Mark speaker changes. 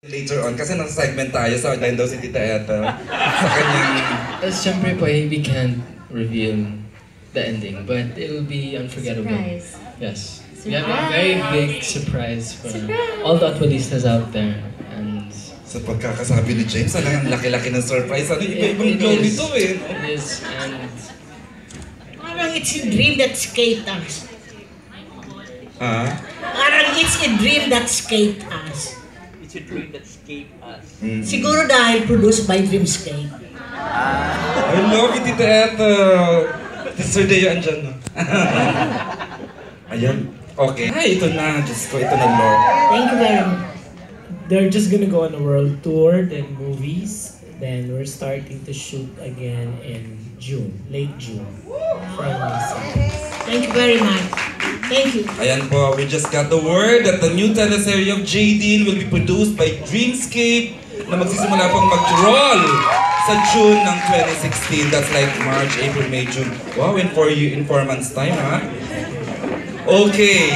Speaker 1: Later on, kasi nasa segment tayo sa dahil daw si Tita Ethel sa kanyang...
Speaker 2: Siyempre po, we can't reveal the ending, but it'll be unforgettable.
Speaker 3: Surprise.
Speaker 2: Yes. We have a very big surprise for all the Atualistas out there. And
Speaker 1: Sa pagkakasabi ni James, ang laki-laki ng surprise. Ano iba-ibang
Speaker 2: it
Speaker 1: glow
Speaker 2: is,
Speaker 1: nito eh.
Speaker 2: it is, and
Speaker 4: Parang it's a dream that escaped us.
Speaker 1: Ha?
Speaker 4: Parang it's a dream that escaped us.
Speaker 5: It's a dream that escaped us.
Speaker 4: Siguro dahil produced by Dreamscape.
Speaker 1: I love you, Tita Ethel. Sir Deo, andyan no? Ayan. Okay. Ay, ito na. Diyos ko, ito na, Lord.
Speaker 4: Thank you very much.
Speaker 6: They're just gonna go on a world tour, then movies, then we're starting to shoot again in June, late June.
Speaker 4: Thank you very much. Thank you.
Speaker 1: Ayan po, we just got the word that the new teleserye of J.D. will be produced by Dreamscape na magsisimula pong mag-roll sa June ng 2016. That's like March, April, May, June. Wow, in 4 months time, ha? Okay.